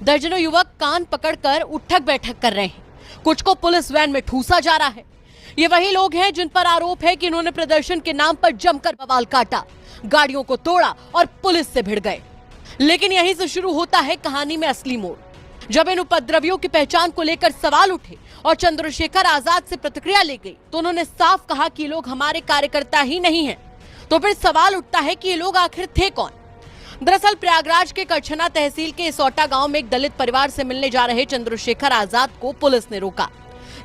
दर्जनों युवक कान पकड़कर उठक बैठक कर रहे हैं। कुछ को पुलिस वैन में ठूसा जा रहा है। ये वही लोग हैं जिन पर आरोप है कि इन्होंने प्रदर्शन के नाम पर जमकर बवाल काटा, गाड़ियों को तोड़ा और पुलिस से भिड़ गए। लेकिन यहीं से शुरू होता है कहानी में असली मोड़। जब इन उपद्रवियों की पहचान को लेकर सवाल उठे और चंद्रशेखर आजाद से प्रतिक्रिया ली गई, तो उन्होंने साफ कहा कि ये लोग हमारे कार्यकर्ता ही नहीं हैं। तो फिर सवाल उठता है कि ये लोग आखिर थे कौन? दरअसल प्रयागराज के करछना तहसील के इसौटा गांव में एक दलित परिवार से मिलने जा रहे चंद्रशेखर आजाद को पुलिस ने रोका।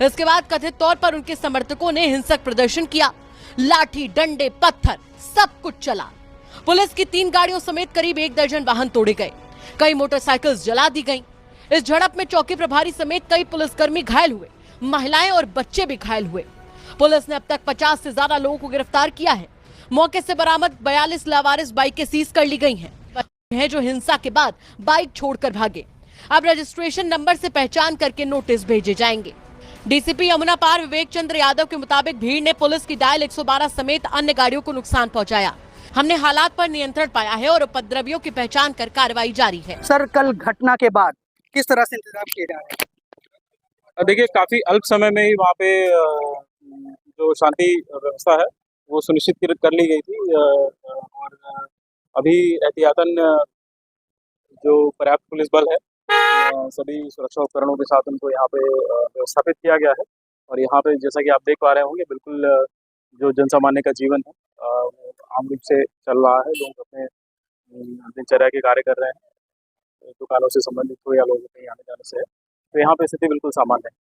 इसके बाद कथित तौर पर उनके समर्थकों ने हिंसक प्रदर्शन किया। लाठी, डंडे, पत्थर सब कुछ चला। पुलिस की 3 गाड़ियों समेत करीब 1 दर्जन वाहन तोड़े गए। कई मोटरसाइकिल जला दी गईं। इस झड़प में चौकी प्रभारी समेत कई पुलिसकर्मी घायल हुए। महिलाएं और बच्चे भी घायल हुए। पुलिस ने अब तक 50 से ज्यादा लोगों को गिरफ्तार किया है। मौके से बरामद 42 लावारिस बाइकें सीज कर ली गई हैं जो हिंसा के बाद बाइक छोड़कर भागे। अब रजिस्ट्रेशन नंबर से पहचान करके नोटिस भेजे जाएंगे। डीसीपी यमुना पार विवेक चंद्र यादव के मुताबिक भीड़ ने पुलिस की डायल 112 समेत अन्य गाड़ियों को नुकसान पहुंचाया। हमने हालात पर नियंत्रण पाया है और उपद्रवियों की पहचान कर कार्रवाई जारी है। सर, कल घटना के बाद किस तरह से इंतजाम किए जा रहे हैं? देखिए, काफ़ी अल्प समय में ही वहाँ पे जो शांति व्यवस्था है वो सुनिश्चित कर ली गई थी। और अभी एहतियातन जो पर्याप्त पुलिस बल है, सभी सुरक्षा उपकरणों के साथ उनको यहाँ पे व्यवस्थापित किया गया है। और यहाँ पे जैसा कि आप देख पा रहे होंगे, बिल्कुल जो जनसामान्य का जीवन है वो आम रूप से चल रहा है। लोग अपने दिनचर्या के कार्य कर रहे हैं, दुकानों से संबंधित हो या लोगों के आने जाने से है। तो यहाँ पे स्थिति बिल्कुल सामान्य है।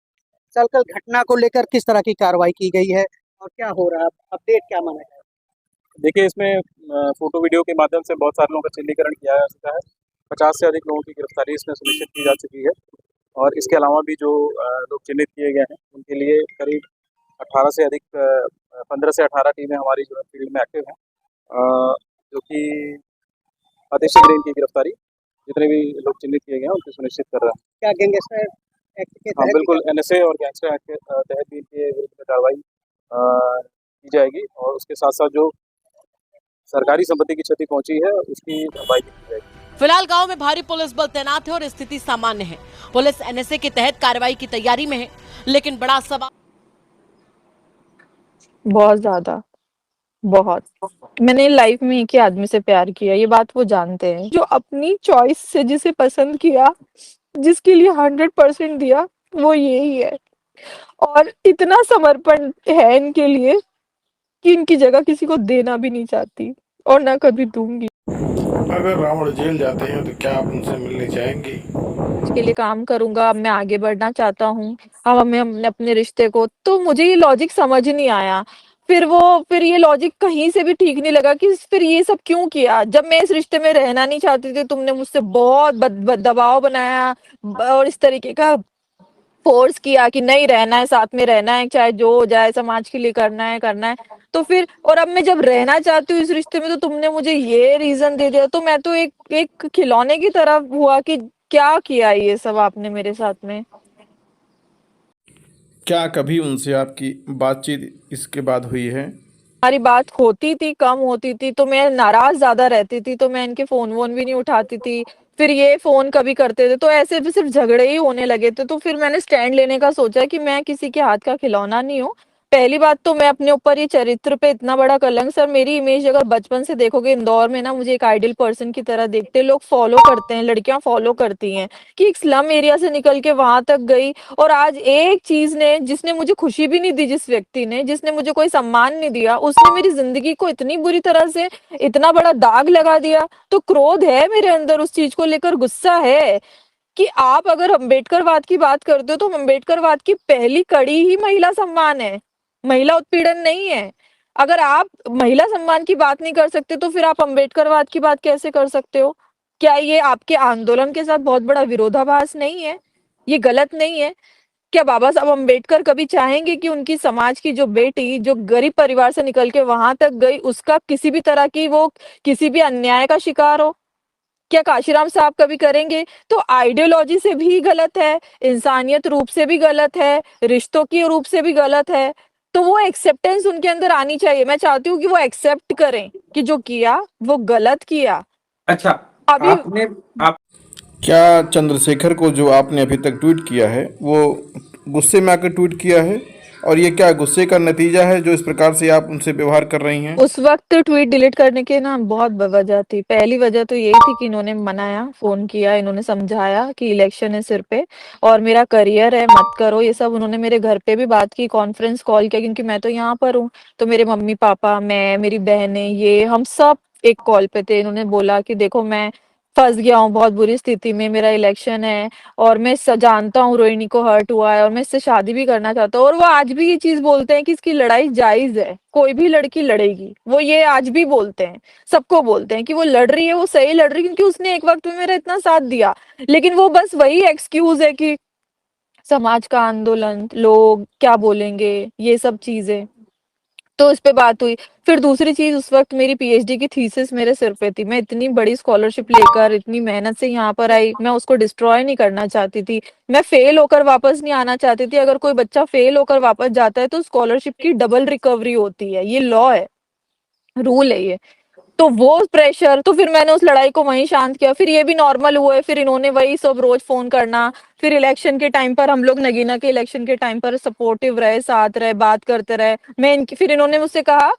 सर, कल घटना को लेकर किस तरह की कार्रवाई की गई है और क्या हो रहा है, अपडेट क्या माना जाए? देखिए, इसमें फोटो वीडियो के माध्यम से बहुत सारे लोगों का चिन्हीकरण किया जा चुका है। 50 से अधिक लोगों की गिरफ्तारी इसमें सुनिश्चित की जा चुकी है। और इसके अलावा भी जो लोग चिन्हित किए गए हैं उनके लिए करीब 18 से अधिक 15 से 18 टीमें हमारी जो है फील्ड में एक्टिव हैं, जो कि अति शीघ्र इनकी गिरफ्तारी जितने भी लोग चिन्हित किए गए हैं उनको सुनिश्चित कर रहे हैं। क्या गैंगस्टर एक्ट के हाँ, तहत? बिल्कुल NSA और गैंगस्टर एक्ट के तहत भी इनके विरुद्ध में कार्रवाई की जाएगी। और उसके साथ साथ जो सरकारी संपत्ति की क्षति पहुंची है उसकी भरपाई की जाएगी। फिलहाल गांव में भारी पुलिस बल तैनात है और स्थिति सामान्य है। पुलिस एनएसए के तहत कार्रवाई की तैयारी में है। लेकिन बड़ा सवाल, बहुत ज्यादा, बहुत। मैंने लाइफ में एक ही आदमी से प्यार किया, ये बात वो जानते हैं। जो अपनी चॉइस से जिसे पसंद किया, जिसके लिए 100% दिया, वो यही है। और इतना समर्पण है इनके लिए कि इनकी जगह किसी को देना भी नहीं चाहती और ना कभी दूंगी। अगर रावण जेल जाते हैं तो क्या आप उनसे मिलने जाएंगी? इसके लिए काम करूंगा। अब मैं आगे बढ़ना चाहता हूँ। अब हमें हमने अपने रिश्ते को, तो मुझे ये लॉजिक समझ नहीं आया। फिर ये लॉजिक कहीं से भी ठीक नहीं लगा कि फिर ये सब क्यों किया। जब मैं इस रिश्ते में रहना नहीं चाहती थी, तुमने मुझसे बहुत दबाव बनाया और इस तरीके का फोर्स किया कि नहीं रहना है, साथ में रहना है, चाहे जो हो जाए, समाज के लिए करना है। तो फिर और अब मैं जब रहना चाहती हूँ इस रिश्ते में, तो तुमने मुझे ये रीजन दे दिया। तो मैं तो एक खिलौने की तरफ हुआ कि क्या किया ये सब आपने मेरे साथ में। क्या कभी उनसे आपकी बातचीत इसके बाद हुई है? हमारी बात होती थी, कम होती थी, तो मैं नाराज ज्यादा रहती थी, तो मैं इनके फोन वोन भी नहीं उठाती थी। फिर ये फोन कभी करते थे, तो ऐसे भी सिर्फ झगड़े ही होने लगे थे। तो फिर मैंने स्टैंड लेने का सोचा कि मैं किसी के हाथ का खिलौना नहीं हूँ। पहली बात तो मैं अपने ऊपर ये चरित्र पे इतना बड़ा कलंक, सर मेरी इमेज अगर बचपन से देखोगे इंदौर में ना, मुझे एक आइडियल पर्सन की तरह देखते लोग, फॉलो करते हैं, लड़कियां फॉलो करती हैं कि एक स्लम एरिया से निकल के वहां तक गई। और आज एक चीज ने, जिसने मुझे खुशी भी नहीं दी, जिस व्यक्ति ने, जिसने मुझे कोई सम्मान नहीं दिया, उसने मेरी जिंदगी को इतनी बुरी तरह से इतना बड़ा दाग लगा दिया। तो क्रोध है मेरे अंदर, उस चीज को लेकर गुस्सा है कि आप अगर अम्बेडकरवाद की बात करते हो, तो अम्बेडकरवाद की पहली कड़ी ही महिला सम्मान है, महिला उत्पीड़न नहीं है। अगर आप महिला सम्मान की बात नहीं कर सकते, तो फिर आप अम्बेडकरवाद की बात कैसे कर सकते हो? क्या ये आपके आंदोलन के साथ बहुत बड़ा विरोधाभास नहीं है? ये गलत नहीं है? क्या बाबा साहब अम्बेडकर कभी चाहेंगे कि उनकी समाज की जो बेटी, जो गरीब परिवार से निकल के वहां तक गई, उसका किसी भी तरह की, वो किसी भी अन्याय का शिकार हो? क्या काशीराम साहब कभी करेंगे? तो आइडियोलॉजी से भी गलत है, इंसानियत रूप से भी गलत है, रिश्तों की रूप से भी गलत है। तो वो एक्सेप्टेंस उनके अंदर आनी चाहिए। मैं चाहती हूँ कि वो एक्सेप्ट करें कि जो किया वो गलत किया। अच्छा, अभी आपने आप क्या चंद्रशेखर को जो आपने अभी तक ट्वीट किया है वो गुस्से में आकर ट्वीट किया है, और ये क्या गुस्से का नतीजा है जो इस प्रकार से आप उनसे व्यवहार कर रही हैं? उस वक्त ट्वीट डिलीट करने के ना बहुत वजह थी। पहली वजह तो यही थी कि इन्होंने मनाया, फोन किया, इन्होंने समझाया कि इलेक्शन है सिर पे और मेरा करियर है, मत करो ये सब। उन्होंने मेरे घर पे भी बात की, कॉन्फ्रेंस कॉल किया, क्योंकि मैं तो यहाँ पर हूँ। तो मेरे मम्मी पापा, मैं, मेरी बहनें, ये हम सब एक कॉल पे थे। इन्होंने बोला कि देखो मैं फंस गया हूँ बहुत बुरी स्थिति में, मेरा इलेक्शन है और मैं जानता हूँ रोहिणी को हर्ट हुआ है और मैं इससे शादी भी करना चाहता हूँ। और वो आज भी ये चीज बोलते हैं कि इसकी लड़ाई जायज है, कोई भी लड़की लड़ेगी। वो ये आज भी बोलते हैं, सबको बोलते हैं कि वो लड़ रही है, वो सही लड़ रही है, क्योंकि उसने एक वक्त में मेरा इतना साथ दिया। लेकिन वो बस वही एक्सक्यूज है कि समाज का आंदोलन, लोग क्या बोलेंगे, ये सब चीजें। तो इस पे बात हुई। फिर दूसरी चीज, उस वक्त मेरी पीएचडी की थीसिस मेरे सिर पे थी। मैं इतनी बड़ी स्कॉलरशिप लेकर इतनी मेहनत से यहाँ पर आई, मैं उसको डिस्ट्रॉय नहीं करना चाहती थी। मैं फेल होकर वापस नहीं आना चाहती थी। अगर कोई बच्चा फेल होकर वापस जाता है तो स्कॉलरशिप की डबल रिकवरी होती है, ये लॉ है, रूल है ये। तो वो प्रेशर, तो फिर मैंने उस लड़ाई को वहीं शांत किया। फिर ये भी नॉर्मल हुआ है, फिर इन्होंने वही सब रोज फोन करना। फिर इलेक्शन के टाइम पर हम लोग नगीना के इलेक्शन के टाइम पर सपोर्टिव रहे, साथ रहे, बात करते रहे। मैं इनकी, फिर इन्होंने मुझसे कहा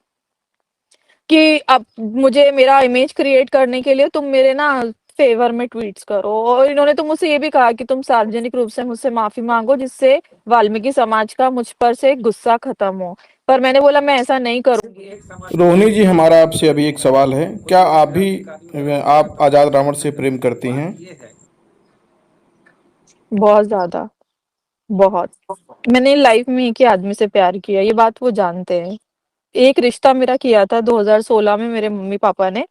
कि अब मुझे मेरा इमेज क्रिएट करने के लिए तुम मेरे ना फेवर में ट्वीट्स करो। और इन्होंने तो मुझसे ये भी कहा कि तुम सार्वजनिक रूप से मुझसे माफी मांगो, जिससे वाल्मीकि समाज का मुझ पर से गुस्सा खत्म हो। पर मैंने बोला मैं ऐसा नहीं करूंगी। रोहिणी जी, हमारा आपसे अभी एक सवाल है। क्या आप आजाद रावण से प्रेम करती हैं? बहुत ज्यादा, बहुत। मैंने लाइफ में एक ही आदमी से प्यार किया, ये बात वो जानते हैं। एक रिश्ता मेरा किया था 2016 में मेरे मम्मी पापा ने।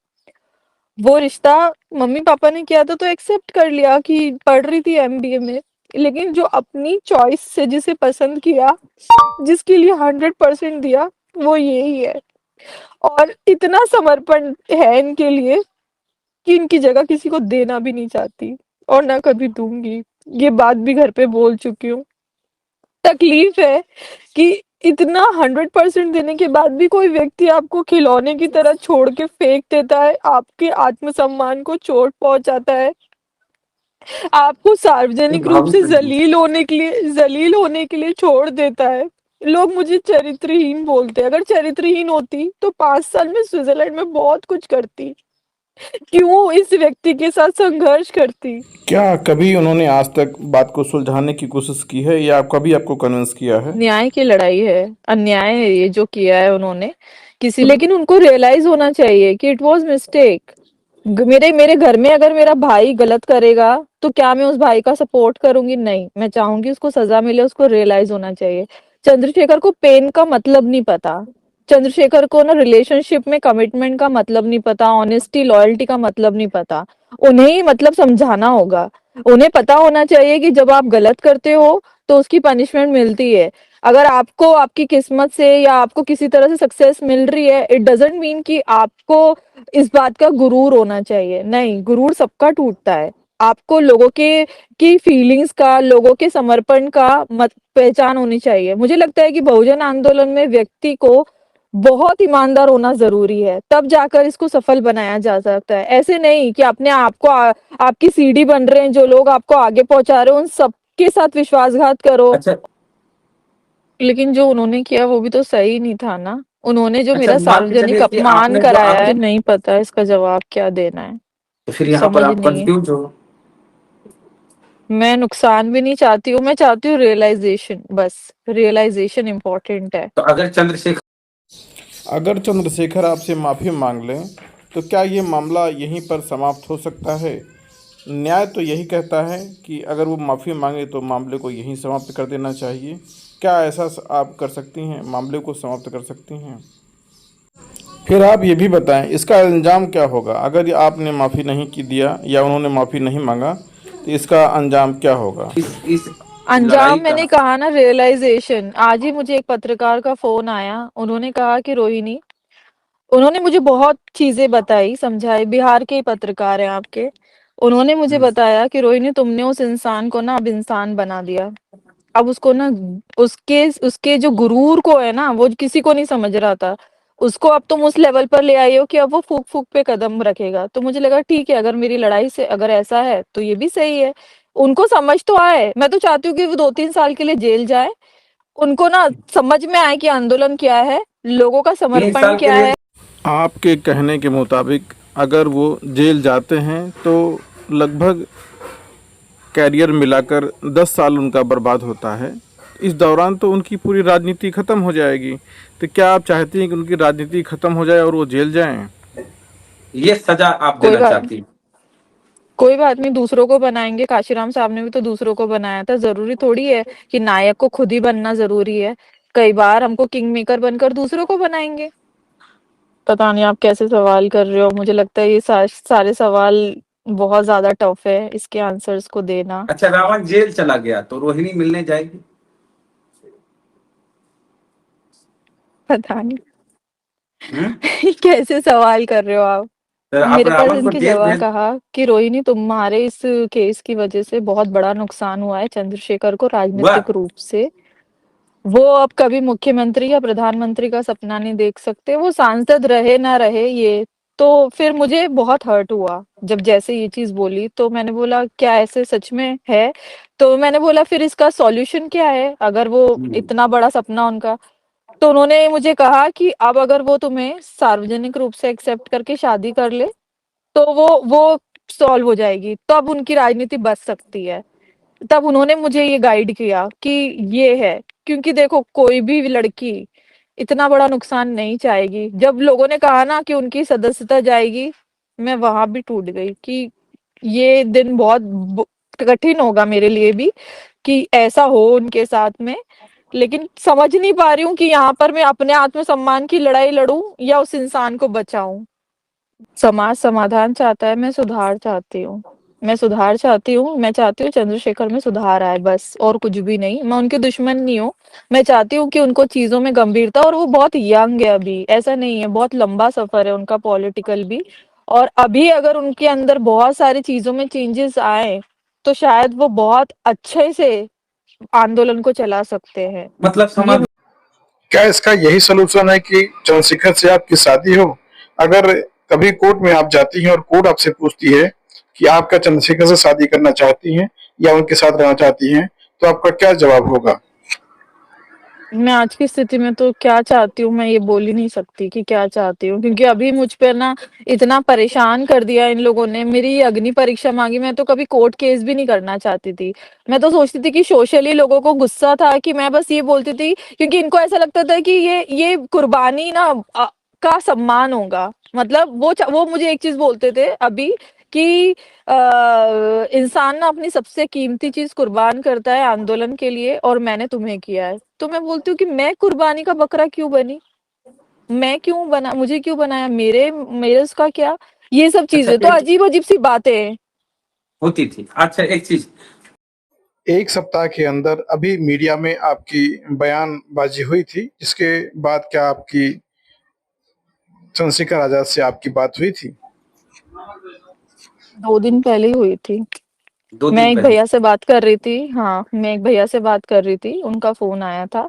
वो रिश्ता मम्मी पापा ने किया था तो एक्सेप्ट कर लिया कि पढ़ रही थी एमबीए में। लेकिन जो अपनी चॉइस से जिसे पसंद किया, जिसके लिए 100% दिया, वो यही है। और इतना समर्पण है इनके लिए कि इनकी जगह किसी को देना भी नहीं चाहती और ना कभी दूंगी। ये बात भी घर पे बोल चुकी हूँ। तकलीफ है कि इतना 100% देने के बाद भी कोई व्यक्ति आपको खिलौने की तरह छोड़ के फेंक देता है, आपके आत्मसम्मान को चोट पहुंचाता है, आपको सार्वजनिक रूप से जलील होने के लिए छोड़ देता है। लोग मुझे चरित्रहीन बोलते हैं। अगर चरित्रहीन होती तो 5 साल में स्विट्जरलैंड में बहुत कुछ करती। क्यों इस व्यक्ति के साथ संघर्ष करती? क्या कभी उन्होंने आज तक बात को सुलझाने की कोशिश की है, या कभी आपको कन्विंस किया है? न्याय की लड़ाई है, अन्याय है ये जो किया है उन्होंने किसी। लेकिन उनको रियलाइज होना चाहिए कि इट वाज मिस्टेक। मेरे मेरे घर में अगर मेरा भाई गलत करेगा तो क्या मैं उस भाई का सपोर्ट करूंगी? नहीं, मैं चाहूंगी उसको सजा मिले। उसको रियलाइज होना चाहिए। चंद्रशेखर को पेन का मतलब नहीं पता। चंद्रशेखर को ना रिलेशनशिप में कमिटमेंट का मतलब नहीं पता, ऑनेस्टी लॉयल्टी का मतलब नहीं पता। उन्हें ही मतलब समझाना होगा। उन्हें पता होना चाहिए कि जब आप गलत करते हो तो उसकी पनिशमेंट मिलती है। अगर आपको आपकी किस्मत से या आपको किसी तरह से सक्सेस मिल रही है, इट डजंट मीन कि आपको इस बात का गुरूर होना चाहिए। नहीं, गुरूर सबका टूटता है। आपको लोगों के की फीलिंग्स का, लोगों के समर्पण का मत पहचान होनी चाहिए। मुझे लगता है कि बहुजन आंदोलन में व्यक्ति को बहुत ईमानदार होना जरूरी है, तब जाकर इसको सफल बनाया जा सकता है। ऐसे नहीं कि अपने आप को आपकी सीढ़ी बन रहे हैं जो लोग आपको आगे पहुंचा रहे हो, उन सबके साथ विश्वासघात करो। अच्छा। लेकिन जो उन्होंने किया वो भी तो सही नहीं था ना। उन्होंने जो अच्छा, मेरा मान के सार्वजनिक चलिए कि अपमान आपने जो कराया है, आपके नहीं पता इसका जवाब क्या देना है। तो फिर यहाँ पर समझ आप नहीं है। कंफ्यूज हो। मैं नुकसान भी नहीं चाहती हूँ, मैं चाहती हूँ रियलाइजेशन। बस रियलाइजेशन इम्पोर्टेंट है। तो अगर चंद्रशेखर आपसे माफ़ी मांग लें तो क्या ये मामला यहीं पर समाप्त हो सकता है? न्याय तो यही कहता है कि अगर वो माफ़ी मांगे तो मामले को यहीं समाप्त कर देना चाहिए। क्या ऐसा आप कर सकती हैं, मामले को समाप्त कर सकती हैं? फिर आप ये भी बताएं, इसका अंजाम क्या होगा? अगर आपने माफ़ी नहीं की दिया या उन्होंने माफ़ी नहीं मांगा तो इसका अंजाम क्या होगा? इस लड़ाई अंजाम का मैंने कहा ना, रियलाइजेशन। आज ही मुझे एक पत्रकार का फोन आया। उन्होंने कहा कि रोहिणी, उन्होंने मुझे बहुत चीजें बताई, समझाई। बिहार के ही पत्रकार हैं आपके। उन्होंने मुझे बताया कि रोहिणी, तुमने उस इंसान को ना अब इंसान बना दिया। अब उसको ना, उसके उसके जो गुरूर को है ना, वो किसी को नहीं समझ रहा था। उसको अब तुम उस लेवल पर ले आई हो कि अब वो फूक-फूक पे कदम रखेगा। तो मुझे लगा ठीक है, अगर मेरी लड़ाई से अगर ऐसा है, तो ये भी सही है। उनको समझ तो आए, मैं तो चाहती हूँ कि वो 2-3 साल के लिए जेल जाएँ। उनको ना समझ में आए कि आंदोलन क्या है, लोगों का 3 समर्पण साल के क्या लिए है। आपके कहने के मुताबिक अगर वो जेल जाते हैं तो लगभग कैरियर मिलाकर 10 साल उनका बर्बाद होता है। इस दौरान तो उनकी पूरी राजनीति ख़त्म हो जाएगी। तो क्या आप चाहती हैं कि उनकी राजनीति ख़त्म हो जाए और वो जेल जाएं? ये सजा आप कोई देना बात चाहती हैं? कोई बात नहीं, दूसरों को बनाएँगे। काशीराम साहब ने भी तो दूसरों को बनाया था। ज़रूरी थोड़ी है कि नायक को खुद ही बनना ज़रूरी है। कई बार हमको किंग मेकर बनकर दूसरों को बनाएँगे। पता नहीं आप कैसे सवाल कर रहे हो। मुझे लगता है ये सारे सवाल बहुत ज़्यादा टफ है, इसके आंसर्स को देना। अच्छा, रावण जेल चला गया तो रोहिणी मिलने जाएगी? पता नहीं हुँ? कैसे सवाल कर रहे हो आप? तो आप मेरे पास रावण को इनके जेल जवाब भेज कहा कि रोहिणी तुम्हारे इस केस की वजह से बहुत बड़ा नुकसान हुआ है चंद्रशेखर को हुआ? राजनीतिक रूप से। वो अब कभी मुख्यमंत्री या प्रधानमंत्री का सपना नहीं देख सकते। वो सांसद रहे ना रहे ये, तो फिर मुझे बहुत हर्ट हुआ जब जैसे ये चीज़ बोली। तो मैंने बोला क्या ऐसे सच में है? तो मैंने बोला फिर इसका सॉल्यूशन क्या है? अगर वो हुँ। इतना बड़ा सपना उनका, तो उन्होंने मुझे कहा कि अब अगर वो तुम्हें सार्वजनिक रूप से एक्सेप्ट करके शादी कर ले, तो वो सॉल्व हो जाएगी, तब उनकी राजनीति बच सकती है। तब उन्होंने मुझे ये गाइड किया कि ये है, क्योंकि देखो कोई भी लड़की इतना बड़ा नुकसान नहीं चाहेगी। जब लोगों ने कहा ना कि उनकी सदस्यता जाएगी, मैं वहाँ भी टूट गई कि ये दिन बहुत कठिन होगा मेरे लिए भी कि ऐसा हो उनके साथ में। लेकिन समझ नहीं पा रही हूँ कि यहाँ पर मैं अपने आत्मसम्मान की लड़ाई लड़ूं या उस इंसान को बचाऊं। समाज समाधान चाहता है, मैं सुधार चाहती हूँ। मैं सुधार चाहती हूँ, मैं चाहती हूँ चंद्रशेखर में सुधार आए बस, और कुछ भी नहीं। मैं उनकी दुश्मन नहीं हूँ। मैं चाहती हूँ कि उनको चीज़ों में गंभीरता, और वो बहुत यंग है अभी, ऐसा नहीं है, बहुत लंबा सफ़र है उनका पॉलिटिकल भी। और अभी अगर उनके अंदर बहुत सारी चीज़ों में चेंजेस आए, तो शायद वो बहुत अच्छे से आंदोलन को चला सकते हैं। मतलब ये समझ क्या इसका यही सलूशन है कि चंद्रशेखर से आपकी शादी हो? अगर कभी कोर्ट में आप जाती हैं और कोर्ट आपसे पूछती है कि आप क्या चंद्रशेखर से शादी करना चाहती हैं या उनके साथ रहना चाहती हैं, तो आपका क्या जवाब होगा? मैं आज की स्थिति में तो क्या चाहती हूँ, मैं ये बोल ही नहीं सकती कि क्या चाहती हूँ, क्योंकि अभी मुझ पे ना इतना परेशान कर दिया इन लोगों ने। मेरी ये अग्नि परीक्षा मांगी। मैं तो कभी कोर्ट केस भी नहीं करना चाहती थी। मैं तो सोचती थी कि सोशली लोगों को गुस्सा था कि मैं बस ये बोलती थी, क्योंकि इनको ऐसा लगता था कि ये कुर्बानी ना का सम्मान होगा। मतलब वो मुझे एक चीज बोलते थे अभी कि इंसान ना अपनी सबसे कीमती चीज कुर्बान करता है आंदोलन के लिए, और मैंने तुम्हें किया है। तो मैं बोलती हूँ कि मैं कुर्बानी का बकरा क्यों बनी? मैं क्यों बना, मुझे क्यों बनाया? मेरे मेरे उसका क्या? ये सब अच्छा चीजें तो अजीब-अजीब सी बातें हैं। होती थी। अच्छा, एक चीज़ एक सप्ताह के अंदर अभी मीडिया में आपकी बयानबाजी हुई थी, जिसके बाद क्या आपकी चंद्रशेखर आजाद से आपकी बात हुई थी? 2 दिन पहले ही हुई थी। 2 मैं दिन एक पहले। भैया से बात कर रही थी। हाँ, मैं एक भैया से बात कर रही थी, उनका फ़ोन आया था।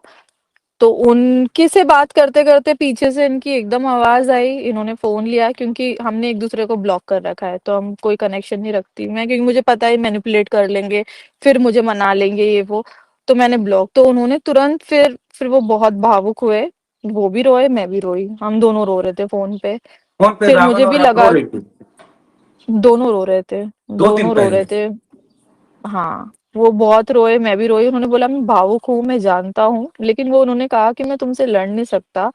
तो उनकी से बात करते-करते पीछे से इनकी एकदम आवाज़ आई, इन्होंने फ़ोन लिया, क्योंकि हमने एक-दूसरे को ब्लॉक कर रखा है, तो हम कोई कनेक्शन नहीं रखती मैं, क्योंकि मुझे पता है मैनिपुलेट कर लेंगे, फिर मुझे मना लेंगे ये वो, तो मैंने ब्लॉक। तो उन्होंने तुरंत फिर वो बहुत भावुक हुए, वो भी रोए, मैं भी रोई, हम दोनों रो रहे थे फ़ोन पे। फ़ोन पे फिर रावण मुझे और भी आप रो लगा, रही थी, दोनों रो रहे थे, 2 दिन दोनों रो पहले। रहे थे। हाँ, वो बहुत रोए, मैं भी रोई। उन्होंने बोला मैं भावुक हूँ, मैं जानता हूँ, लेकिन वो उन्होंने कहा कि मैं तुमसे लड़ नहीं सकता।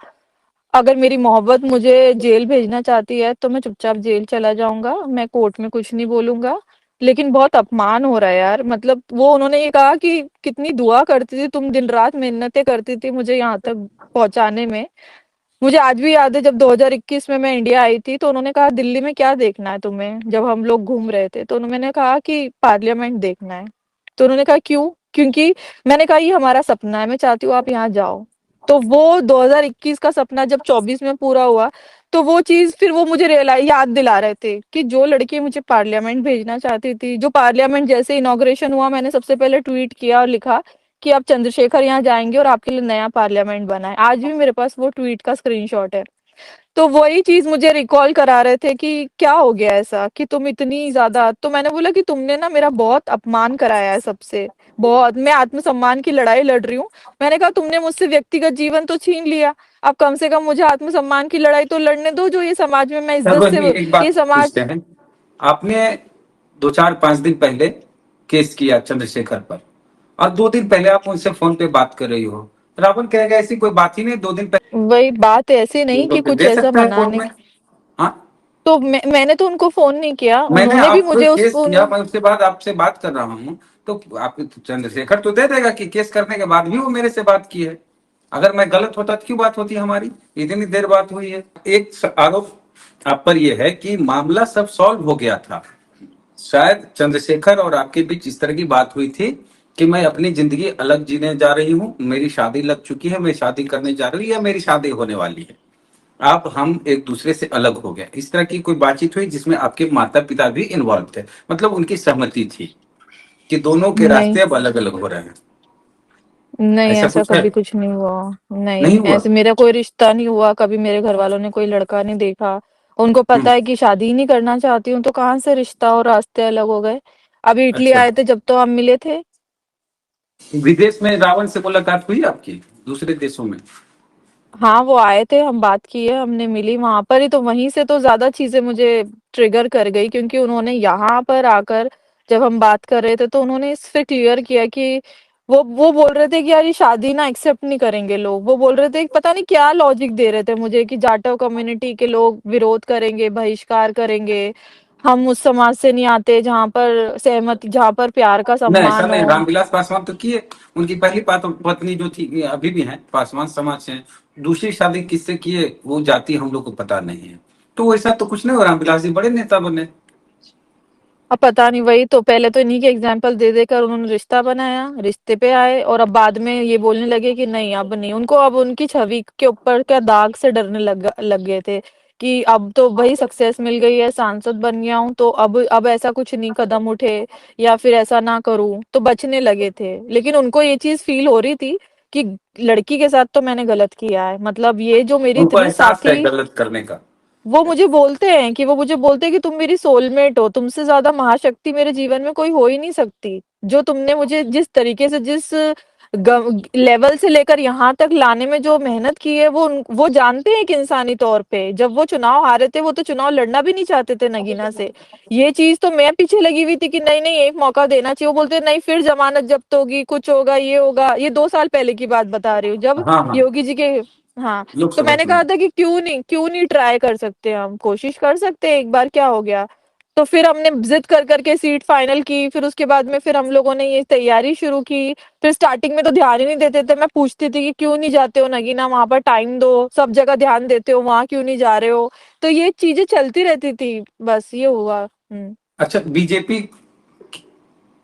अगर मेरी मोहब्बत मुझे जेल भेजना चाहती है, तो मैं चुपचाप जेल चला जाऊँगा, मैं कोर्ट में कुछ नहीं बोलूँगा। लेकिन बहुत अपमान हो रहा है यार, मतलब वो उन्होंने ये कहा कि कितनी दुआ करती थी तुम, दिन-रात मिन्नतें करती थी मुझे यहाँ तक पहुँचाने में। मुझे आज भी याद है जब 2021 में मैं इंडिया आई थी, तो उन्होंने कहा दिल्ली में क्या देखना है तुम्हें? जब हम लोग घूम रहे थे, तो मैंने कहा कि पार्लियामेंट देखना है। तो उन्होंने कहा क्यों? क्योंकि मैंने कहा ये हमारा सपना है, मैं चाहती हूँ आप यहाँ जाओ। तो वो 2021 का सपना जब 24 में पूरा हुआ, तो वो चीज़ फिर वो मुझे याद दिला रहे थे कि जो लड़की मुझे पार्लियामेंट भेजना चाहती थी, जो पार्लियामेंट जैसे इनॉग्रेशन हुआ, मैंने सबसे पहले ट्वीट किया और लिखा कि आप चंद्रशेखर यहाँ जाएँगे और आपके लिए नया पार्लियामेंट बना है। आज भी मेरे पास वो ट्वीट का स्क्रीनशॉट है। तो वही चीज़ मुझे रिकॉल करा रहे थे कि क्या हो गया ऐसा कि तुम इतनी ज़्यादा, तो मैंने बोला कि तुमने ना मेरा बहुत अपमान कराया है सबसे, बहुत। मैं आत्मसम्मान की लड़ाई लड़ रही हूँ। मैंने कहा तुमने मुझसे व्यक्तिगत जीवन तो छीन लिया, अब कम से कम मुझे आत्मसम्मान की लड़ाई तो लड़ने दो, जो ये समाज में मैं सर इज़्ज़त वही से एक ये बात समाज। पूछते हैं, आपने 2-4-5 दिन पहले केस किया चंद्रशेखर पर, और 2 दिन पहले आप उनसे फोन पे बात कर रही हो। रावण कहेगा ऐसी कोई बात ही नहीं, 2 दिन पहले वही बात ऐसी नहीं तो कि फिर कुछ दे ऐसा सकता है कोर्ट मनाने में। की। हाँ, तो मैंने तो उनको फ़ोन नहीं किया, मैंने उन्होंने भी आप मुझे उस केस किया, उन्हों मैं उसके बाद आपसे बात कर रहा हूँ, तो आप चंद्रशेखर तो दे देगा कि केस करने के बाद भी वो मेरे से बात की है। अगर मैं गलत होता तो क्यों बात होती हमारी, इतनी देर बात हुई है। एक आरोप आप पर यह है कि मामला सब सॉल्व हो गया था, शायद चंद्रशेखर और आपके बीच इस तरह की बात हुई थी कि मैं अपनी जिंदगी अलग जीने जा रही हूँ, मेरी शादी लग चुकी है, मैं शादी करने जा रही हूँ या मेरी शादी होने वाली है, अब हम एक दूसरे से अलग हो गए, इस तरह की कोई बातचीत हुई जिसमें आपके माता पिता भी इन्वॉल्व थे, मतलब उनकी सहमति थी कि दोनों के नहीं, रास्ते अब अलग अलग हो रहे हैं, नहीं ऐसा ऐसा कुछ है? कभी कुछ नहीं हुआ। नहीं, नहीं हुआ। ऐसे मेरा कोई रिश्ता नहीं हुआ, कभी मेरे घरवालों ने कोई लड़का नहीं देखा। उनको पता हम्म, है कि शादी ही नहीं करना चाहती हूँ, तो कहाँ से रिश्ता और रास्ते अलग हो गए। अभी इटली अच्छा, आए थे जब तो हम मिले थे। विदेश में रावण से मुलाकात हुई आपकी, दूसरे देशों में? हाँ, वो आए थे, हम बात किए, हमने मिली वहाँ पर ही, तो वहीं से तो ज़्यादा चीज़ें मुझे ट्रिगर कर गई, क्योंकि उन्होंने यहाँ पर आकर जब हम बात कर रहे थे तो उन्होंने इस पे क्लियर किया कि वो बोल रहे थे कि यार ये शादी ना एक्सेप्ट नहीं करेंगे लोग। वो बोल रहे थे पता नहीं क्या लॉजिक दे रहे थे मुझे कि जाटव कम्युनिटी के लोग विरोध करेंगे, बहिष्कार करेंगे। हम उस समाज से नहीं आते जहाँ पर प्यार का नहीं, ऐसा सम्मान नहीं, हो। रामविलास पासवान तो किए, उनकी पहली पत्नी जो थी अभी भी है, पासवान समाज से हैं। दूसरी शादी किससे किए वो जाति हम लोग को पता नहीं है, तो वैसा तो कुछ नहीं हो, रामविलास जी बड़े नेता बने। अब पता नहीं, वही तो पहले तो इन्हीं के एग्जाम्पल दे देकर उन्होंने रिश्ता बनाया, रिश्ते पे आए, और अब बाद में ये बोलने लगे कि नहीं अब नहीं। उनको अब उनकी छवि के ऊपर क्या दाग से डरने लग गए थे कि अब तो वही सक्सेस मिल गई है, सांसद बन गया हूँ, तो अब ऐसा कुछ नहीं कदम उठे या फिर ऐसा ना करूँ, तो बचने लगे थे। लेकिन उनको ये चीज फील हो रही थी कि लड़की के साथ तो मैंने गलत किया है, मतलब ये जो मेरी उनको इतनी एहसास है साथी। गलत करने का। वो मुझे बोलते हैं कि तुम मेरी सोलमेट हो, तुमसे ज़्यादा महाशक्ति मेरे जीवन में कोई हो ही नहीं सकती। जो तुमने मुझे जिस तरीके से जिस लेवल से लेकर यहाँ तक लाने में जो मेहनत की है, वो जानते हैं कि इंसानी तौर पे जब वो चुनाव हारे थे, वो तो चुनाव लड़ना भी नहीं चाहते थे नगीना से। ये चीज़ तो मैं पीछे लगी हुई थी कि नहीं नहीं एक मौका देना चाहिए। वो बोलते नहीं फिर जमानत जब्त होगी, कुछ होगा, ये होगा। ये 2 साल पहले की बात बता रही हूँ, जब हाँ हाँ, योगी जी के। हाँ, तो लोकसभा मैंने कहा चुनाव। था कि क्यों नहीं ट्राई कर सकते, हम कोशिश कर सकते हैं एक बार, क्या हो गया। तो फिर हमने जिद कर करके सीट फाइनल की, फिर उसके बाद में फिर हम लोगों ने ये तैयारी शुरू की। फिर स्टार्टिंग में तो ध्यान ही नहीं देते थे, मैं पूछती थी कि क्यों नहीं जाते हो नगीना, वहां पर टाइम दो, सब जगह ध्यान देते हो, वहां क्यों नहीं जा रहे हो। तो ये चीजें चलती रहती थी, बस ये हुआ। अच्छा, बीजेपी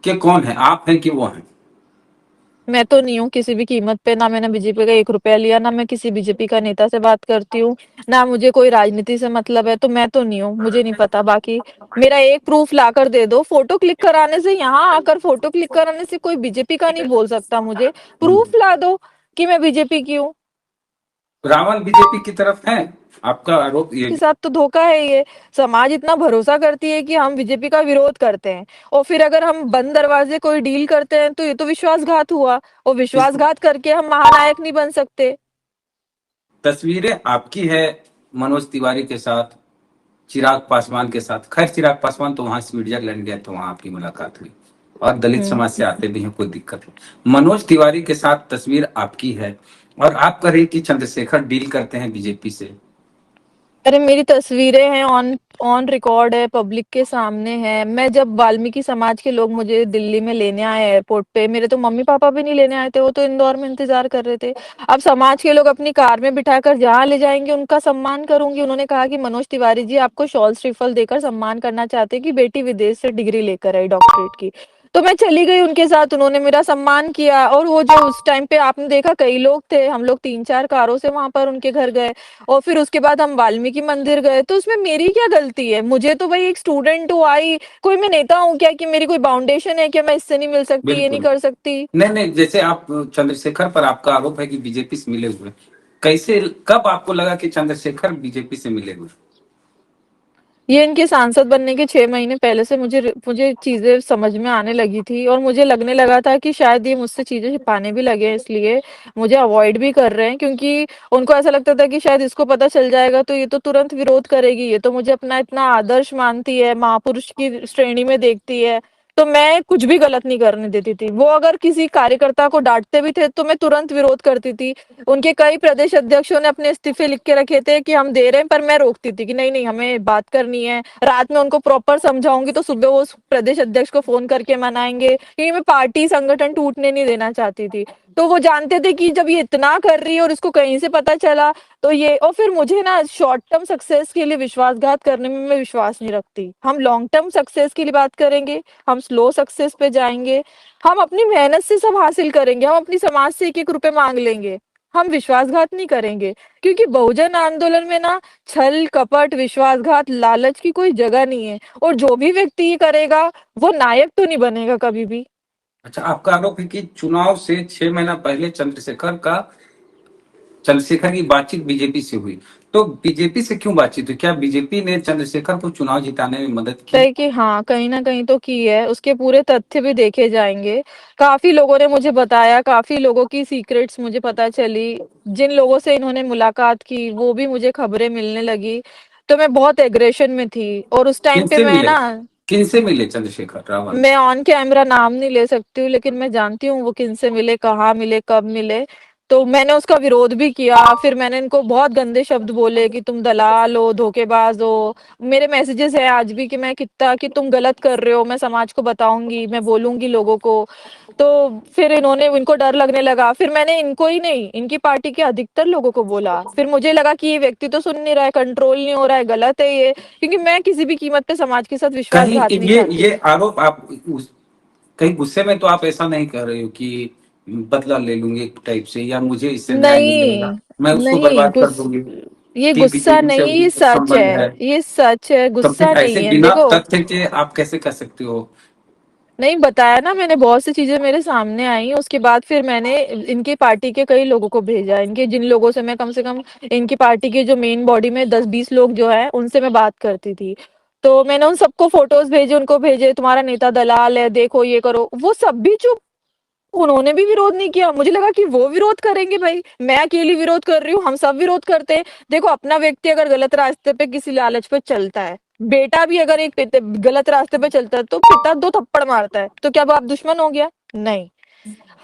के कौन है, आप हैं कि वो हैं? मैं तो नहीं हूँ किसी भी कीमत पे, ना मैंने बीजेपी का 1 रुपया लिया, ना मैं किसी बीजेपी का नेता से बात करती हूँ, ना मुझे कोई राजनीति से मतलब है, तो मैं तो नहीं हूँ, मुझे नहीं पता। बाकी मेरा एक प्रूफ ला कर दे दो, फोटो क्लिक कराने से, यहाँ आकर फोटो क्लिक कराने से कोई बीजेपी का नहीं बोल सकता मुझे। प्रूफ ला दो कि मैं बीजेपी की हूँ। रावण बीजेपी की तरफ है, आपका आरोप ये? के साथ तो धोखा है ये। समाज इतना भरोसा करती है कि हम बीजेपी का विरोध करते हैं, और फिर अगर हम बंद दरवाजे कोई डील करते हैं तो ये तो विश्वासघात हुआ, और इस विश्वासघात करके हम महानायक नहीं बन सकते। तस्वीरें आपकी है मनोज तिवारी के साथ, चिराग पासवान के साथ। खैर चिराग पासवान तो वहां स्विट्जरलैंड गए तो वहां आपकी मुलाकात हुई, और दलित हम्म समाज से आते भी हैं, कोई दिक्कत नहीं। मनोज तिवारी के साथ तस्वीर आपकी है, और आप कह रही कि चंद्रशेखर डील करते हैं बीजेपी से। अरे मेरी तस्वीरें हैं, ऑन ऑन रिकॉर्ड है, पब्लिक के सामने है। मैं जब वाल्मीकि समाज के लोग मुझे दिल्ली में लेने आए एयरपोर्ट पे, मेरे तो मम्मी पापा भी नहीं लेने आए थे, वो तो इंदौर में इंतजार कर रहे थे। अब समाज के लोग अपनी कार में बिठाकर जहाँ ले जाएंगे उनका सम्मान करूंगी। उन्होंने कहा कि मनोज तिवारी जी आपको शॉल श्रीफल देकर सम्मान करना चाहते हैं कि बेटी विदेश से डिग्री लेकर आई डॉक्टरेट की। तो मैं चली गई उनके साथ, उन्होंने मेरा सम्मान किया। और वो जो उस टाइम पे आपने देखा कई लोग थे, हम लोग 3-4 कारों से वहां पर उनके घर गए, और फिर उसके बाद हम वाल्मीकि मंदिर गए। तो उसमें मेरी क्या गलती है? मुझे तो भाई एक स्टूडेंट हूँ, आई कोई मैं नेता हूँ क्या कि मेरी कोई बाउंडेशन है कि मैं इससे नहीं मिल सकती, ये नहीं बिल्कुल कर सकती। नहीं नहीं, जैसे आप चंद्रशेखर पर आपका आरोप है कि बीजेपी से मिले हुए, कैसे, कब आपको लगा कि चंद्रशेखर बीजेपी से मिलेंगे? ये इनके सांसद बनने के 6 महीने पहले से मुझे चीज़ें समझ में आने लगी थी और मुझे लगने लगा था कि शायद ये मुझसे चीज़ें छिपाने भी लगे हैं, इसलिए मुझे अवॉइड भी कर रहे हैं, क्योंकि उनको ऐसा लगता था कि शायद इसको पता चल जाएगा तो ये तो तुरंत विरोध करेगी, ये तो मुझे अपना इतना आदर्श मानती है, महापुरुष की श्रेणी में देखती है, तो मैं कुछ भी गलत नहीं करने देती थी। वो अगर किसी कार्यकर्ता को डाँटते भी थे तो मैं तुरंत विरोध करती थी। उनके कई प्रदेश अध्यक्षों ने अपने इस्तीफे लिख के रखे थे कि हम दे रहे हैं, पर मैं रोकती थी कि नहीं नहीं, हमें बात करनी है। रात में उनको प्रॉपर समझाऊंगी तो सुबह वो उस प्रदेश अध्यक्ष को फोन करके मनाएंगे, क्योंकि मैं पार्टी संगठन टूटने नहीं देना चाहती थी। तो वो जानते थे कि जब ये इतना कर रही है और इसको कहीं से पता चला तो ये, और फिर मुझे ना शॉर्ट टर्म सक्सेस के लिए विश्वासघात करने में मैं विश्वास नहीं रखती। हम लॉन्ग टर्म सक्सेस की बात करेंगे, हम स्लो सक्सेस पे जाएंगे, हम अपनी मेहनत से सब हासिल करेंगे, हम अपनी समाज से एक एक रुपए मांग लेंगे, हम विश्वासघात नहीं करेंगे। क्योंकि बहुजन आंदोलन में ना छल कपट विश्वासघात लालच की कोई जगह नहीं है, और जो भी व्यक्ति ये करेगा वो नायक तो नहीं बनेगा कभी भी। अच्छा, आपका आरोप है कि चुनाव से 6 महीना पहले चंद्रशेखर की बातचीत बीजेपी से हुई, तो बीजेपी से क्यों बातचीत हुई? क्या बीजेपी ने चंद्रशेखर को चुनाव जिताने में मदद की? है कि हाँ, कहीं न कहीं तो की है, उसके पूरे तथ्य भी देखे जाएँगे। काफ़ी लोगों ने मुझे बताया, काफ़ी लोगों की सीक्रेट्स मुझे पता चली, जिन लोगों से इन्होंने मुलाकात की, वो भी मुझे खबरें मिलने लगी, तो मैं बहुत एग्रेशन में थी और उस टाइम पे किनसे मैं मिले? ना, किनसे मिले चंद्रशेखर रावल? मैं ऑन कैमरा नाम नहीं ले सकती हूँ, लेकिन मैं जानती हूँ वो किनसे मिले, कहाँ मिले, कब मिले। तो मैंने उसका विरोध भी किया, फिर मैंने इनको बहुत गंदे शब्द बोले कि तुम दलाल हो, धोखेबाज हो। मेरे मैसेजेस हैं आज भी कि मैं कितना, कि तुम गलत कर रहे हो, मैं समाज को बताऊँगी, मैं बोलूँगी लोगों को। तो फिर इनको डर लगने लगा, फिर मैंने इनको ही नहीं, इनकी पार्टी के अधिकतर लोगों को बोला। फिर मुझे लगा कि ये व्यक्ति तो सुन नहीं रहा है, कंट्रोल नहीं हो रहा है, गलत है ये, क्योंकि मैं किसी भी कीमत पे समाज के साथ कहीं विश्वासघात नहीं ये चाहती। आरोप आप कहीं गुस्से में तो आप ऐसा नहीं कर रहे हो कि बदला ले लूंगी एक टाइप से, या मुझे इससे न्याय नहीं मिलेगा, नहीं, मैं उसको नहीं, बर्बाद कर दूंगी, ये कि गुस्सा बीजेपी से नहीं, ये उनका सच संबंध है, है? ये सच है, तो फिर गुस्सा ऐसे नहीं है। बिना देखो, तथ्य के आप कैसे कर सकते हो? नहीं बताया ना मैंने, बहुत सी चीजें मेरे सामने आई, उसके बाद फिर मैंने इनकी पार्टी के कई लोगों को भेजा, इनके जिन लोगों से मैं कम से कम, इनकी पार्टी के जो मेन बॉडी में 10-20 लोग जो है उनसे मैं बात करती थी, तो मैंने उन सबको फोटोज भेजे, उनको भेजे, तुम्हारा नेता दलाल है, देखो ये करो, वो सब भी चुप। उन्होंने भी विरोध नहीं किया। मुझे लगा कि वो विरोध करेंगे भाई, मैं अकेली विरोध कर रही हूँ, हम सब विरोध करते हैं। देखो, अपना व्यक्ति अगर गलत रास्ते पे किसी लालच पे चलता है, बेटा भी अगर एक गलत रास्ते पे चलता है तो पिता 2 थप्पड़ मारता है, तो क्या बाप दुश्मन हो गया? नहीं।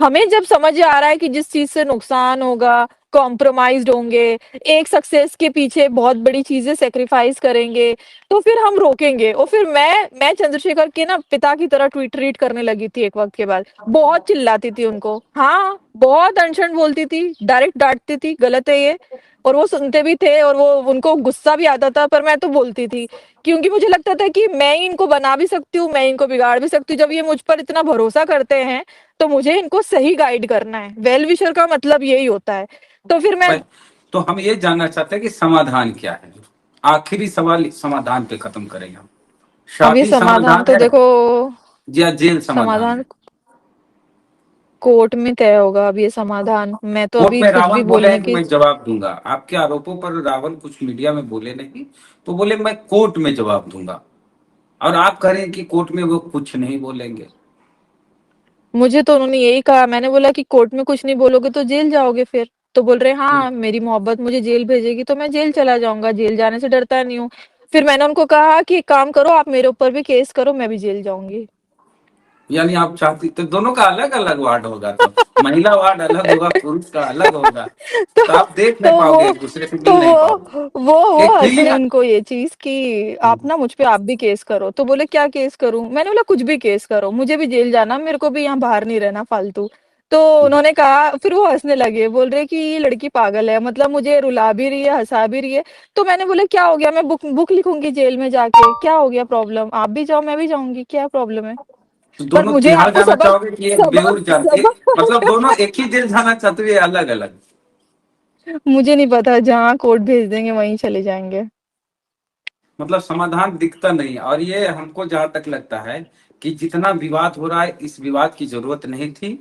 हमें जब समझ आ रहा है कि जिस चीज से नुकसान होगा, कॉम्प्रोमाइज्ड होंगे, एक सक्सेस के पीछे बहुत बड़ी चीजें सेक्रीफाइस करेंगे, तो फिर हम रोकेंगे। और फिर मैं चंद्रशेखर के ना पिता की तरह ट्रीट करने लगी थी एक वक्त के बाद, बहुत चिल्लाती थी उनको, हाँ बहुत अनशन बोलती थी, डायरेक्ट डांटती थी गलत है ये, और वो सुनते भी थे और वो, उनको गुस्सा भी आता था, पर मैं तो बोलती थी, क्योंकि मुझे लगता था कि मैं ही इनको बना भी सकती हूँ, मैं इनको बिगाड़ भी सकती हूँ। जब ये मुझ पर इतना भरोसा करते हैं तो मुझे इनको सही गाइड करना है, वेल विशर का मतलब यही होता है। तो फिर मैं, तो हम ये जानना चाहते हैं कि समाधान क्या है? आखिरी सवाल, समाधान पे खत्म करेंगे हम। अब ये शादी समाधान समाधान तो है देखो, या जेल समाधान समाधान है? कोर्ट में तय होगा। अब ये समाधान मैं तो कोर्ट अभी में कुछ रावल भी बोले बोलने हैं कि की, मैं जवाब दूंगा आपके आरोपों पर। रावल कुछ मीडिया में बोले नहीं, तो बोले मैं कोर्ट में जवाब दूंगा, और आप कह रहे हैं कि कोर्ट में वो कुछ नहीं बोलेंगे। मुझे तो उन्होंने यही कहा, मैंने बोला कि कोर्ट में कुछ नहीं बोलोगे तो जेल जाओगे फिर, तो बोल रहे हाँ मेरी मोहब्बत मुझे जेल भेजेगी तो मैं जेल चला जाऊंगा, जेल जाने से डरता नहीं हूँ। फिर मैंने उनको कहा कि एक काम करो, आप मेरे ऊपर भी केस करो, मैं भी जेल जाऊंगी। यानी आप चाहती तो दोनों का अलग अलग वार्ड होगा, तो महिला वार्ड अलग होगा, पुरुष का अलग होगा, तो तो आप देख नहीं तो पाओगे, वो एक दूसरे से तो मिल नहीं पाओगे। वो एक हंसने फीलिंग। इनको ये चीज कि आप ना मुझ पे आप भी केस करो, तो बोले क्या केस करूं? मैंने बोला कुछ भी केस करो, मुझे भी जेल जाना, मेरे को भी यहाँ बाहर नहीं रहना फालतू। तो उन्होंने कहा, फिर वो हंसने लगे, बोल रहे कि ये लड़की पागल है, मतलब मुझे रुला भी रही है, हंसा भी रही है। तो मैंने बोला क्या हो गया, मैं बुक बुक लिखूंगी जेल में जाके, क्या हो गया प्रॉब्लम? आप भी जाओ मैं भी जाऊंगी, क्या प्रॉब्लम है? तो पर दोनों मुझे तिहाड़ आपको जाना सबक चाहोगे कि एक सबक बेऊर जाने, मतलब सबक दोनों एक ही जेल जाना चाहते हो या अलग अलग? मुझे नहीं पता, जहाँ कोर्ट भेज देंगे वहीं चले जाएंगे। मतलब समाधान दिखता नहीं, और ये हमको जहां तक लगता है कि जितना विवाद हो रहा है, इस विवाद की जरूरत नहीं थी।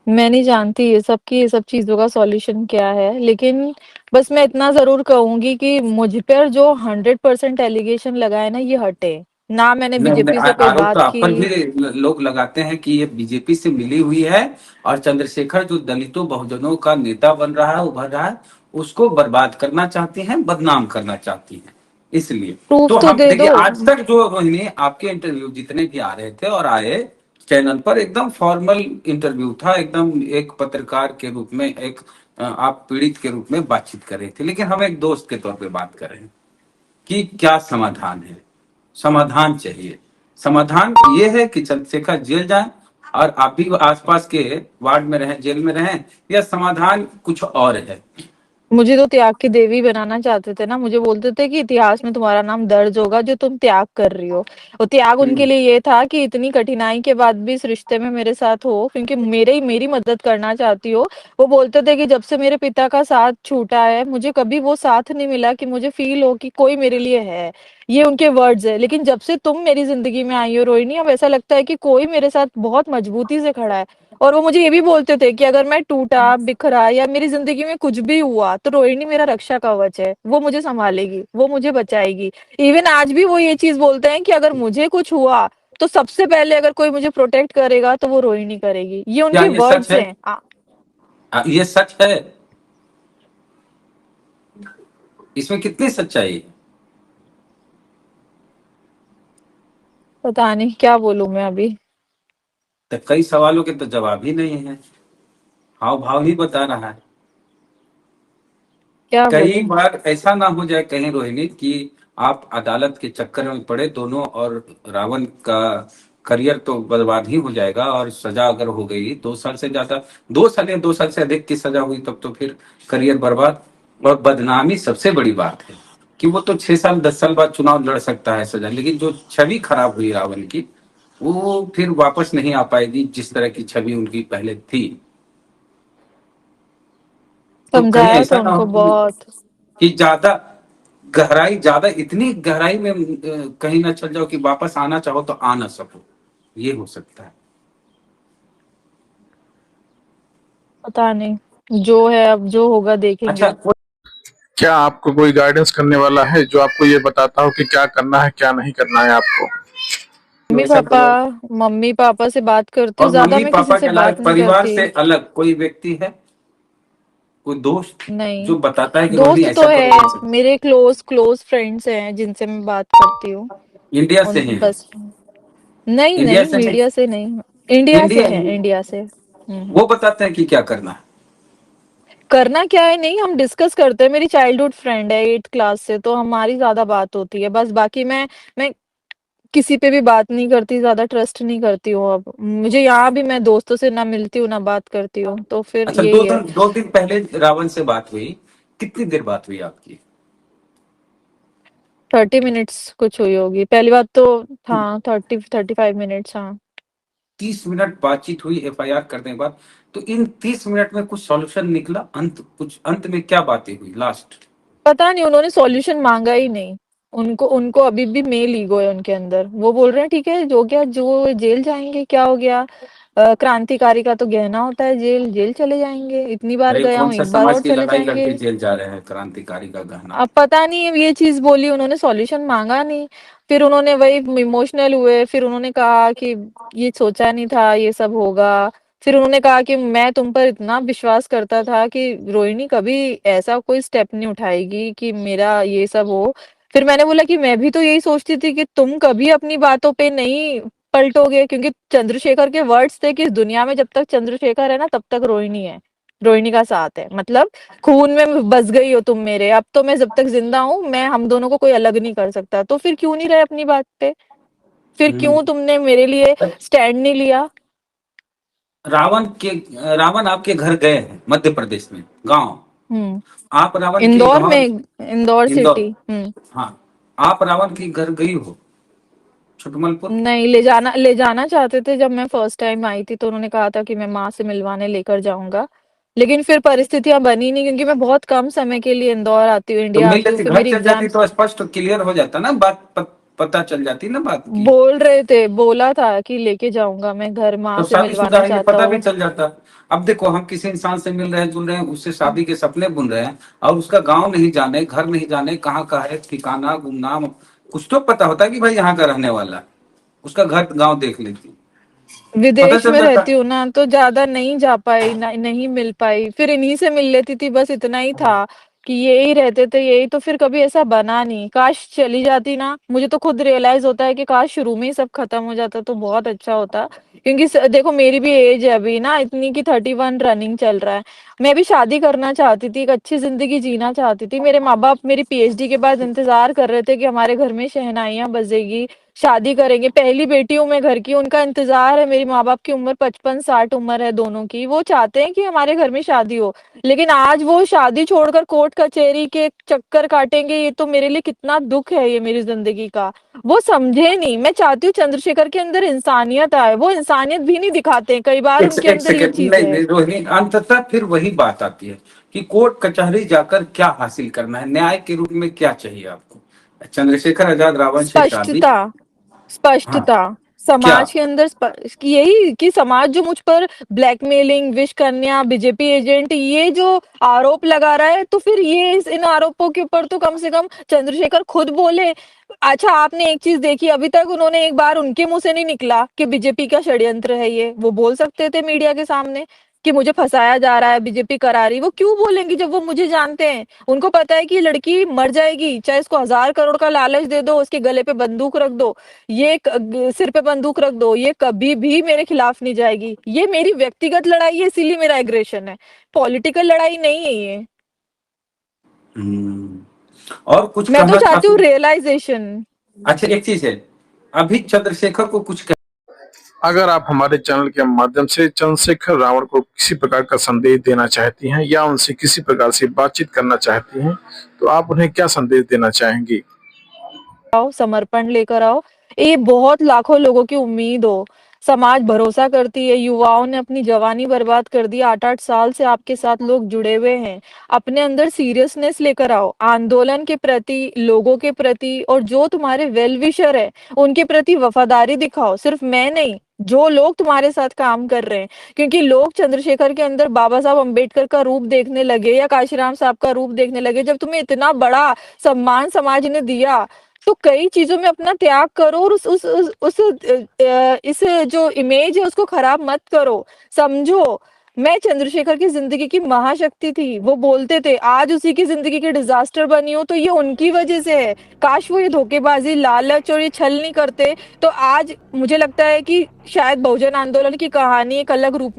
मैं नहीं जानती ये सब कि ये सब चीज़ों का सॉल्यूशन क्या है, लेकिन बस मैं इतना ज़रूर कहूँगी कि मुझ पर जो 100% एलिगेशन लगा है ना, ये हटे। ना मैंने नहीं नहीं, बीजेपी से कोई आरोप तो बात आप पर भी की। लोग लगाते हैं कि ये बीजेपी से मिली हुई है, और चंद्रशेखर जो दलितों बहुजनों का नेता बन रहा है, उभर रहा है, उसको बर्बाद करना चाहती हैं, बदनाम करना चाहती हैं, इसलिए। प्रूफ तो तो हम दे देखिए, दो। आज तक जो रोहिणी आपके इंटरव्यू जितने भी आ रहे थे और आए चैनल पर, एकदम फॉर्मल इंटरव्यू था, एकदम एक पत्रकार के रूप में, एक आप पीड़ित के रूप में बातचीत कर रहे थे, लेकिन हम एक दोस्त के तौर पे बात कर रहे हैं कि क्या समाधान है। समाधान चाहिए। समाधान ये है कि चंद्रशेखर जेल जाए और आप भी आसपास के वार्ड में रहें, जेल में रहें, या समाधान कुछ और है। मुझे तो त्याग की देवी बनाना चाहते थे ना, मुझे बोलते थे कि इतिहास में तुम्हारा नाम दर्ज होगा जो तुम त्याग कर रही हो। और त्याग उनके लिए ये था कि इतनी कठिनाई के बाद भी इस रिश्ते में मेरे साथ हो, क्योंकि मेरी मदद करना चाहती हो। वो बोलते थे कि जब से मेरे पिता का साथ छूटा है, मुझे कभी वो साथ नहीं मिला कि मुझे फील हो कि कोई मेरे लिए है। ये उनके वर्ड्स है। लेकिन जब से तुम मेरी जिंदगी में आई हो रोहिणी, अब ऐसा लगता है कि कोई मेरे साथ बहुत मजबूती से खड़ा है। और वो मुझे ये भी बोलते थे कि अगर मैं टूटा, बिखरा या मेरी ज़िंदगी में कुछ भी हुआ, तो रोहिणी मेरा रक्षा कवच है, वो मुझे सँभालेगी, वो मुझे बचाएगी। इवन आज भी वो ये चीज़ बोलते हैं कि अगर मुझे कुछ हुआ, तो सबसे पहले अगर कोई मुझे प्रोटेक्ट करेगा, तो वो रोहिणी करेगी। ये क्या उनके ये सच वर्ड्स है? हैं। ये सच है? इसमें कितनी सच्चाई है? पता नहीं क्या बोलूँ मैं अभी? तो कई सवालों के तो जवाब ही नहीं है, हाव भाव ही बता रहा है। क्या कई बोलूँ? बार ऐसा ना हो जाए कहीं रोहिणी कि आप अदालत के चक्कर में पड़े दोनों, और रावण का करियर तो बर्बाद ही हो जाएगा, और सजा अगर हो गई 2 साल से ज्यादा, 2 साल या 2 साल से अधिक की सजा हुई, तब तो फिर करियर बर्बाद। और बदनामी सबसे बड़ी बात है कि वो तो 6 साल 10 साल बाद चुनाव लड़ सकता है सजा, लेकिन जो छवि खराब हुई रावण की, वो फिर वापस नहीं आ पाएगी जिस तरह की छवि उनकी पहले थी। तो कहीं समझाया ऐसा था ना उनको हो बहुत। कि ज्यादा इतनी गहराई में कहीं ना चल जाओ कि वापस आना चाहो तो आ ना सको, ये हो सकता है। पता नहीं, जो है अब जो होगा अच्छा, देखेंगे। क्या आपको कोई गाइडेंस करने वाला है जो आपको ये बताता हो कि क्या करना है क्या नहीं करना है आपको? कोई मम्मी ऐसा पापा परिवार, मम्मी पापा से बात करती हूँ, और ज़्यादा मम्मी मैं किसी पापा से के अलावा बात नहीं परिवार करती। से अलग कोई व्यक्ति है, कोई दोस्त, नहीं, जो बताता है कि रोहिणी दोस्त तो ऐसा करो है, ऐसा? मेरे क्लोज फ्रेंड्स हैं जिनसे मैं बात करती हूँ। इंडिया से उन हैं? बस नहीं, इंडिया नहीं, से नहीं? मीडिया से नहीं, इंडिया से इंडिया, है, इंडिया से। वो बताते हैं कि क्या करना है। करना क्या है नहीं, हम डिस्कस करते हैं। मेरी चाइल्डहुड फ्रेंड है 8th क्लास से, तो हमारी ज़्यादा बात होती है। बस बाकी मैं किसी पे भी बात नहीं करती, ज़्यादा ट्रस्ट नहीं करती हूँ अब। मुझे यहाँ भी मैं दोस्तों से ना मिलती हूँ, ना बात करती हूँ, तो फिर अच्छा, यही है। 2 दिन पहले रावण से बात हुई, कितनी देर बात हुई आपकी? 30 मिनट्स कुछ हुई होगी। पहली बात तो हाँ, 30-35 मिनट्स, हाँ। 30 मिनट बातचीत हुई एफआईआर करने के बाद। तो इन 30 मिनट में कुछ सॉल्यूशन निकला? अंत में क्या बातें हुई लास्ट? पता नहीं, उन्होंने सॉल्यूशन माँगा ही नहीं। उनको उनको अभी भी मेल ईगो है उनके अंदर। वो बोल रहे हैं ठीक है, जो गया जो जेल जाएँगे, क्या हो गया? क्रांतिकारी का तो गहना होता है जेल, जेल चले जाएँगे। इतनी बार अरे गया कौन हूँ, सा एक बार समाज और की चले लड़ाई जाएँगे। लड़के जेल जा रहे हैं क्रांतिकारी का गहना? अब पता नहीं, अब ये चीज़ बोली उन्होंने, सॉल्यूशन माँगा नहीं। फिर उन्होंने वही इमोशनल हुए, फिर उन्होंने कहा कि ये सोचा नहीं था ये सब होगा। फिर उन्होंने कहा कि मैं तुम पर इतना विश्वास करता था कि रोहिणी कभी ऐसा कोई स्टेप नहीं उठाएगी कि मेरा ये सब हो। फिर मैंने बोला कि मैं भी तो यही सोचती थी कि तुम कभी अपनी बातों पे नहीं पलटोगे, क्योंकि चंद्रशेखर के वर्ड्स थे कि इस दुनिया में जब तक चंद्रशेखर है ना, तब तक रोहिणी है। रोहिणी का साथ है। मतलब खून में बस गई हो तुम मेरे, अब तो मैं जब तक जिंदा हूँ, मैं हम दोनों को कोई अलग नहीं कर सकता। तो फिर क्यों नहीं रहे अपनी बात पे? फिर हम्म। क्यों तुमने मेरे लिए स्टैंड नहीं लिया? रावण आपके घर गए हैं मध्य प्रदेश में, गांव। हुँ। आप रावण के इंदौर गांव, में, इंदौर इंदौर, सिटी। हुँ। हाँ, आप रावण के घर गई हो छुटमलपुर? नहीं, ले जाना चाहते थे। जब मैं फर्स्ट टाइम आई थी तो उन्होंने कहा था कि मैं माँ से मिलवाने लेकर जाऊँगा। लेकिन फिर परिस्थितियाँ बनी नहीं, क्योंकि मैं बहुत कम समय के लिए इंदौर आती हूँ, तो इंडिया मिल आती हूँ, लेती, फिर घर मेरी चल जाती एग्ज़ाम्स। तो स्पष्ट क्लियर हो जाता ना बात, पता चल जाती ना बात की। बोल रहे थे, बोला था कि लेके जाऊंगा मैं घर, माँ तो से शादीशुदा मिलवाना है, ये चाहता पता भी हूँ। चल जाता। अब देखो, हम किसी इंसान से मिल रहे हैं, जुल रहे हैं, उससे शादी के सपने बुन रहे हैं, और उसका गांव नहीं जाने, घर नहीं जाने, कहाँ का है ठिकाना, गुमनाम, कुछ तो पता होता है कि भाई यहाँ का रहने वाला है। उसका घर गांव देख लेती, पता विदेश चल में जाता। रहती हूँ ना, तो ज्यादा नहीं जा पाई, नहीं मिल पाई, फिर इन्हीं से मिल लेती थी, बस इतना ही था कि यही रहते थे, यही तो फिर कभी ऐसा बना नहीं। काश चली जाती ना, मुझे तो खुद रियलाइज होता है कि काश शुरू में ही सब खत्म हो जाता तो बहुत अच्छा होता। क्योंकि देखो मेरी भी एज है अभी ना इतनी की 31 रनिंग चल रहा है। मैं भी शादी करना चाहती थी, एक अच्छी जिंदगी जीना चाहती थी। मेरे माँ बाप मेरी पीएचडी के बाद इंतजार कर रहे थे कि हमारे घर में शहनाइयां बजेगी, शादी करेंगे। पहली बेटी हूँ मैं घर की, उनका इंतजार है। मेरे माँ बाप की उम्र 55-60 उम्र है दोनों की, वो चाहते हैं कि हमारे घर में शादी हो। लेकिन आज वो शादी छोड़कर कोर्ट कचहरी के चक्कर काटेंगे, ये तो मेरे लिए कितना दुख है, ये मेरी जिंदगी का। वो समझे नहीं। मैं चाहती हूँ चंद्रशेखर के अंदर इंसानियत आए, वो इंसानियत भी नहीं दिखाते हैं, कई बार उनके एक अंदर ये सेकेंड, चीज नहीं है। नहीं रोहिणी, अंततः फिर वही बात आती है कि कोर्ट कचहरी जाकर क्या हासिल करना है, न्याय के रूप में क्या चाहिए आपको। चंद्रशेखर आजाद रावण से शादी, स्पष्टता, हाँ, स्पष्टता। क्या। समाज के अंदर कि यही कि समाज जो मुझ पर ब्लैकमेलिंग, विश कन्या, बीजेपी एजेंट, ये जो आरोप लगा रहा है, तो फिर ये इन आरोपों के ऊपर तो कम से कम चंद्रशेखर खुद बोले। अच्छा, आपने एक चीज देखी, अभी तक उन्होंने एक बार उनके मुंह से नहीं निकला कि बीजेपी का षड्यंत्र है ये। वो बोल सकते थे मीडिया के सामने कि मुझे फंसाया जा रहा है, बीजेपी करा रही। वो क्यों बोलेंगी जब वो मुझे जानते हैं? उनको पता है कि ये लड़की मर जाएगी, चाहे इसको 1000 करोड़ का लालच दे दो, उसके गले पे बंदूक रख दो, सिर पे बंदूक रख दो, ये कभी भी मेरे खिलाफ नहीं जाएगी। ये मेरी व्यक्तिगत लड़ाई है, इसीलिए मेरा एग्रेशन है, पॉलिटिकल लड़ाई नहीं है ये। हम्म, और कुछ मैं तो कहा चाहती हूँ आपने। रियलाइजेशन। अच्छा, एक चीज है, अभी चंद्रशेखर को कुछ अगर आप हमारे चैनल के माध्यम से चंद्रशेखर रावण को किसी प्रकार का संदेश देना चाहती हैं या उनसे किसी प्रकार से बातचीत करना चाहती हैं, तो आप उन्हें क्या संदेश देना चाहेंगी? आओ, समर्पण लेकर आओ। ये बहुत लाखों लोगों की उम्मीद हो। समाज भरोसा करती है। युवाओं ने अपनी जवानी बर्बाद कर दी। 8-8 साल से आपके साथ लोग जुड़े हुए हैं। अपने अंदर सीरियसनेस लेकर आओ, आंदोलन के प्रति, लोगों के प्रति, और जो तुम्हारे वेल विशर है उनके प्रति वफादारी दिखाओ। सिर्फ मैं नहीं, जो लोग तुम्हारे साथ काम कर रहे हैं। क्योंकि लोग चंद्रशेखर के अंदर बाबा साहब अम्बेडकर का रूप देखने लगे या काशीराम साहब का रूप देखने लगे। जब तुम्हें इतना बड़ा सम्मान समाज ने दिया, तो कई चीजों में अपना त्याग करो, और इस जो इमेज है उसको खराब मत करो। समझो, मैं चंद्रशेखर की जिंदगी की महाशक्ति थी। वो बोलते थे, आज उसी की जिंदगी के डिजास्टर बनी हो तो ये उनकी वजह से है। काश वो ये धोखेबाजी, लालच और ये छल नहीं करते, तो आज मुझे लगता है कि शायद बहुजन आंदोलन की कहानी एक अलग रूप